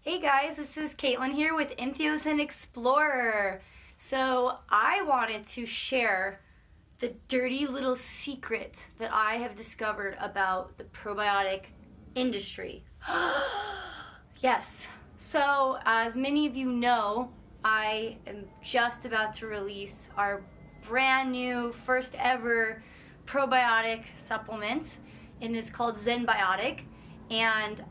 Hey guys, this is Caitlin here with Entheosin Explorer. So I wanted to share the dirty little secret that I have discovered about the probiotic industry. Yes. So as many of you know, I am just about to release our brand new first ever probiotic supplement, and it's called Zenbiotic. And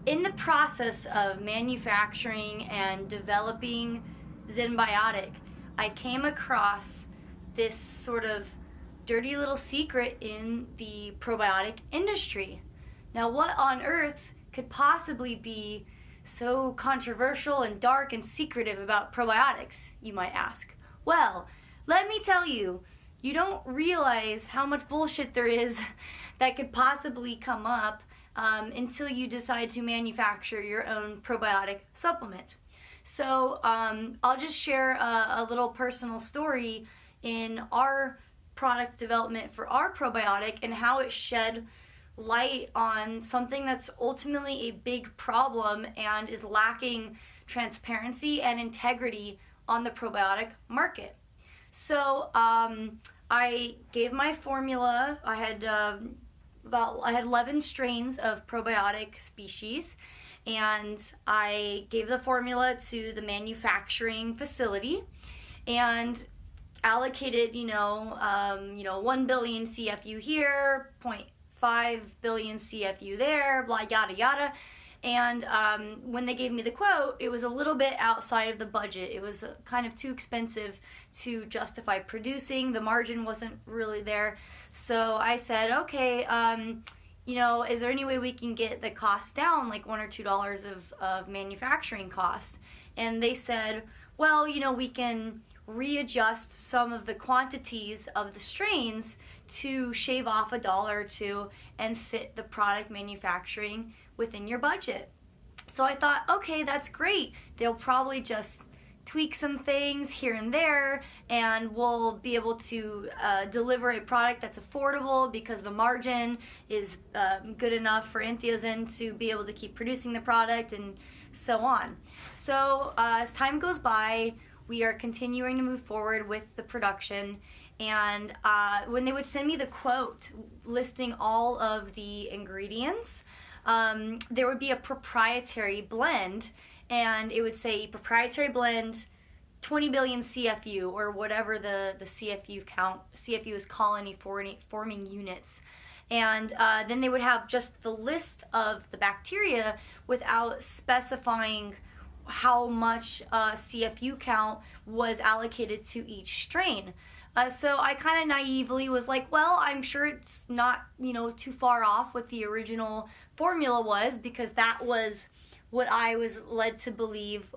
in the process of manufacturing and developing Zenbiotic, I came across this sort of dirty little secret in the probiotic industry. Now, what on earth could possibly be so controversial and dark and secretive about probiotics, you might ask? Well, let me tell you, you don't realize how much bullshit there is that could possibly come up until you decide to manufacture your own probiotic supplement. So I'll just share a little personal story in our product development for our probiotic and how it shed light on something that's ultimately a big problem and is lacking transparency and integrity on the probiotic market. So I gave my formula. I had 11 strains of probiotic species, and I gave the formula to the manufacturing facility and allocated 1 billion CFU here, 0.5 billion CFU there, blah yada yada. And when they gave me the quote, it was a little bit outside of the budget. It was kind of too expensive to justify producing. The margin wasn't really there. So I said, okay, is there any way we can get the cost down, like $1 or $2 of manufacturing costs? And they said, well, we can readjust some of the quantities of the strains to shave off $1 or $2 and fit the product manufacturing within your budget. So I thought, okay, that's great. They'll probably just tweak some things here and there, and we'll be able to deliver a product that's affordable because the margin is good enough for Entheosin to be able to keep producing the product and so on. So as time goes by, we are continuing to move forward with the production, and when they would send me the quote listing all of the ingredients, there would be a proprietary blend, and it would say proprietary blend 20 billion CFU, or whatever the CFU count. CFU is colony forming units. And then they would have just the list of the bacteria without specifying how much CFU count was allocated to each strain. So I kind of naively was like, well, I'm sure it's not, too far off what the original formula was, because that was what I was led to believe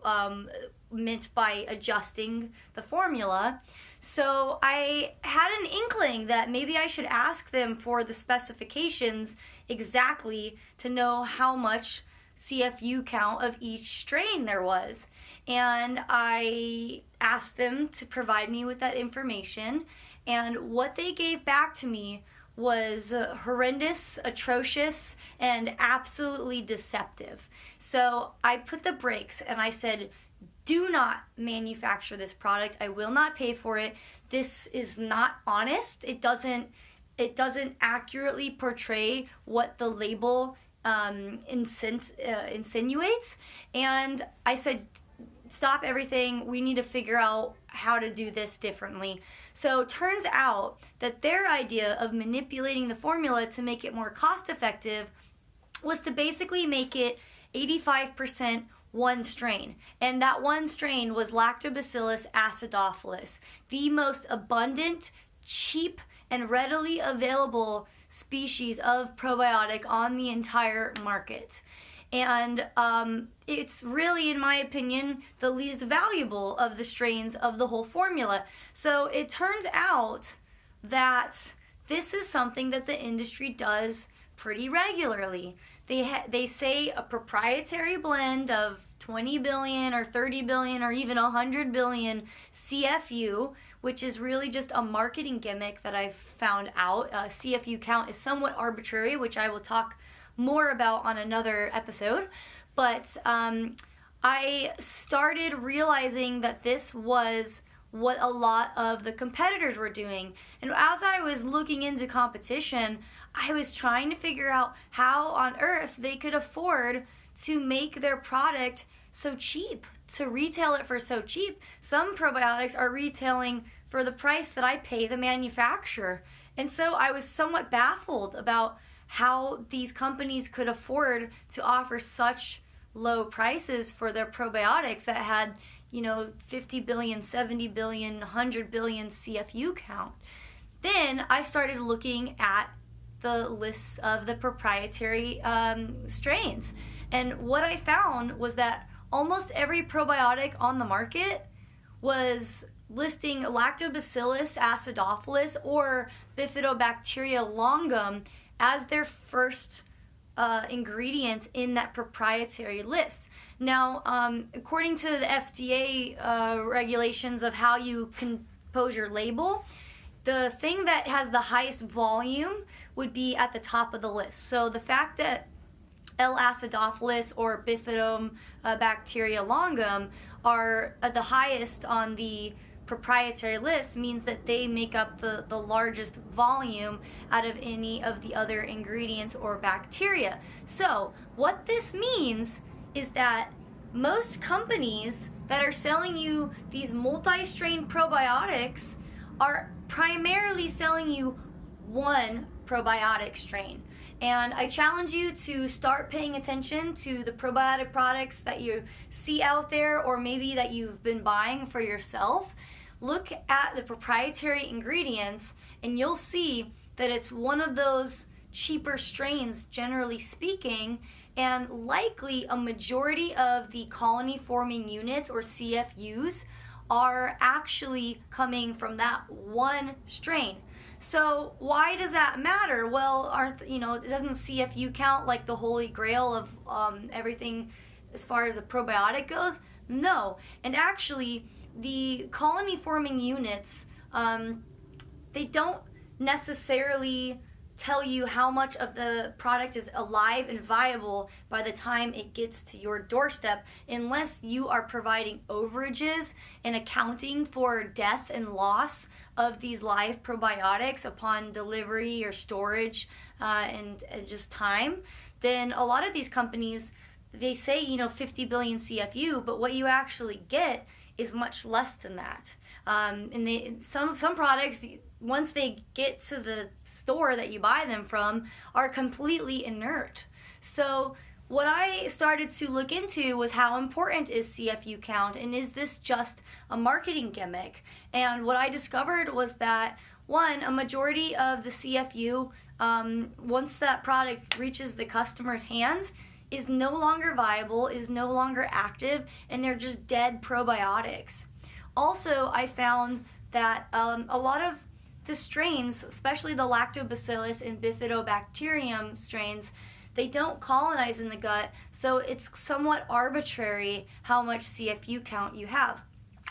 meant by adjusting the formula. So I had an inkling that maybe I should ask them for the specifications exactly to know how much CFU count of each strain there was. And I asked them to provide me with that information, and what they gave back to me was horrendous, atrocious, and absolutely deceptive. So I put the brakes and I said, do not manufacture this product. I will not pay for it. This is not honest. It doesn't accurately portray what the label insinuates. And I said, stop everything. We need to figure out how to do this differently. So turns out that their idea of manipulating the formula to make it more cost effective was to basically make it 85% one strain. And that one strain was Lactobacillus acidophilus, the most abundant, cheap, and readily available species of probiotic on the entire market. And it's really, in my opinion, the least valuable of the strains of the whole formula. So it turns out that this is something that the industry does pretty regularly. They say a proprietary blend of 20 billion or 30 billion or even 100 billion CFU, which is really just a marketing gimmick that I've found out. CFU count is somewhat arbitrary, which I will talk more about on another episode. But I started realizing that this was what a lot of the competitors were doing. And as I was looking into competition, I was trying to figure out how on earth they could afford to make their product so cheap, to retail it for so cheap. Some probiotics are retailing for the price that I pay the manufacturer. And so I was somewhat baffled about how these companies could afford to offer such low prices for their probiotics that had, 50 billion, 70 billion, 100 billion CFU count. Then I started looking at the lists of the proprietary strains. And what I found was that almost every probiotic on the market was listing Lactobacillus acidophilus or Bifidobacteria longum as their first ingredient in that proprietary list. Now, according to the FDA regulations of how you compose your label, the thing that has the highest volume would be at the top of the list. So the fact that L. acidophilus or Bifidobacteria longum are at the highest on the proprietary list means that they make up the largest volume out of any of the other ingredients or bacteria. So what this means is that most companies that are selling you these multi-strain probiotics are primarily selling you one probiotic strain. And I challenge you to start paying attention to the probiotic products that you see out there, or maybe that you've been buying for yourself. Look at the proprietary ingredients and you'll see that it's one of those cheaper strains, generally speaking, and likely a majority of the colony forming units or CFUs are actually coming from that one strain. So why does that matter? Well, doesn't CFU count like the holy grail of everything as far as a probiotic goes? No. And actually, the colony forming units, they don't necessarily tell you how much of the product is alive and viable by the time it gets to your doorstep, unless you are providing overages and accounting for death and loss of these live probiotics upon delivery or storage and just time. Then a lot of these companies, they say 50 billion CFU, but what you actually get is much less than that. And some products, once they get to the store that you buy them from, are completely inert. So what I started to look into was how important is CFU count, and is this just a marketing gimmick? And what I discovered was that, one, a majority of the CFU, once that product reaches the customer's hands, is no longer viable, is no longer active, and they're just dead probiotics. Also, I found that a lot of the strains, especially the Lactobacillus and Bifidobacterium strains, they don't colonize in the gut, so it's somewhat arbitrary how much CFU count you have.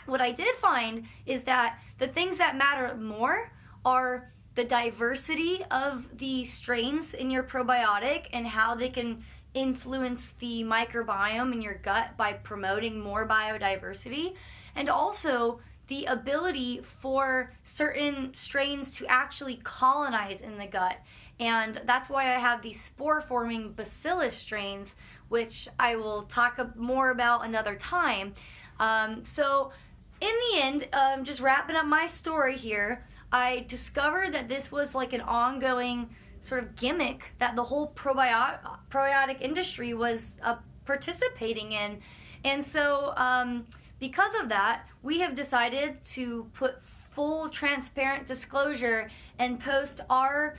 What I did find is that the things that matter more are the diversity of the strains in your probiotic and how they can influence the microbiome in your gut by promoting more biodiversity, and also the ability for certain strains to actually colonize in the gut. And that's why I have these spore-forming bacillus strains, which I will talk more about another time. So in the end, just wrapping up my story here, I discovered that this was like an ongoing sort of gimmick that the whole probiotic industry was participating in. And so because of that, we have decided to put full transparent disclosure and post our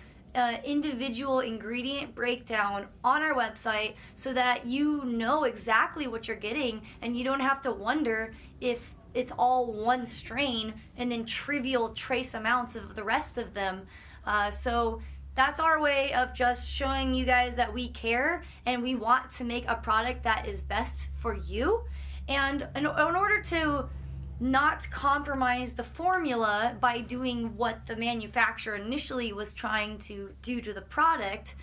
individual ingredient breakdown on our website so that you know exactly what you're getting and you don't have to wonder if it's all one strain and then trivial trace amounts of the rest of them. So that's our way of just showing you guys that we care and we want to make a product that is best for you. And in order to not compromise the formula by doing what the manufacturer initially was trying to do to the product,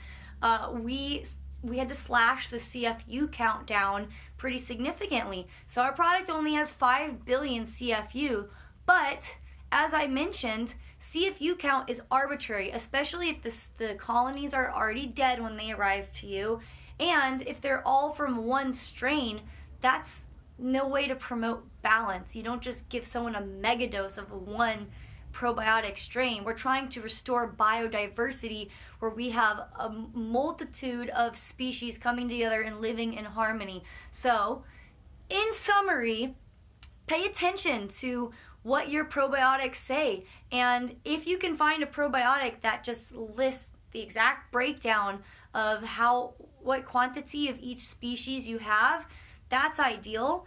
we we had to slash the CFU count down pretty significantly. So our product only has 5 billion CFU, but as I mentioned, CFU count is arbitrary, especially if the colonies are already dead when they arrive to you, and if they're all from one strain. That's no way to promote balance. You don't just give someone a megadose of one probiotic strain. We're trying to restore biodiversity where we have a multitude of species coming together and living in harmony. So, in summary, pay attention to what your probiotics say. And if you can find a probiotic that just lists the exact breakdown of what quantity of each species you have, that's ideal.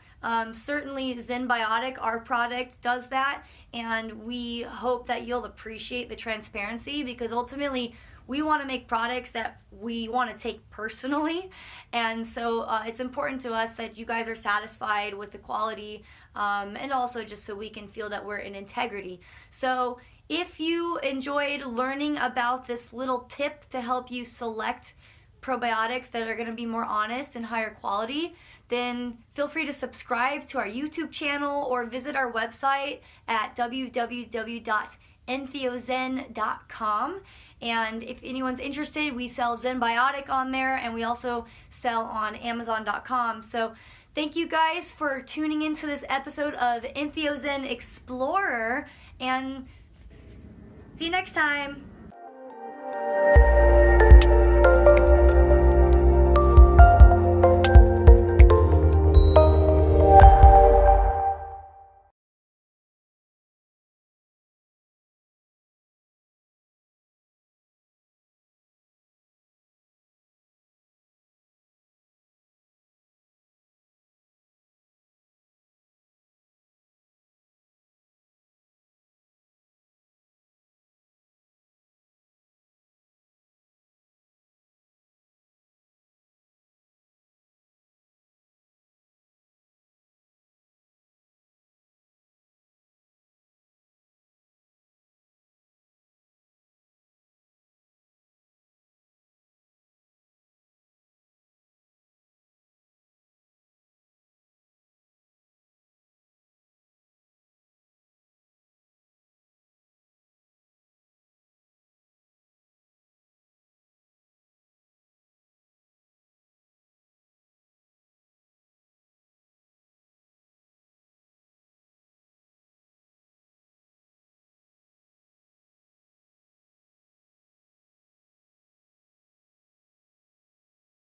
Certainly ZenBiotic, our product, does that, and we hope that you'll appreciate the transparency, because ultimately we want to make products that we want to take personally, and so it's important to us that you guys are satisfied with the quality, and also just so we can feel that we're in integrity. So if you enjoyed learning about this little tip to help you select probiotics that are going to be more honest and higher quality, then feel free to subscribe to our YouTube channel or visit our website at www.entheozen.com. And if anyone's interested, we sell ZenBiotic on there, and we also sell on Amazon.com. So thank you guys for tuning into this episode of Entheozen Explorer, and see you next time.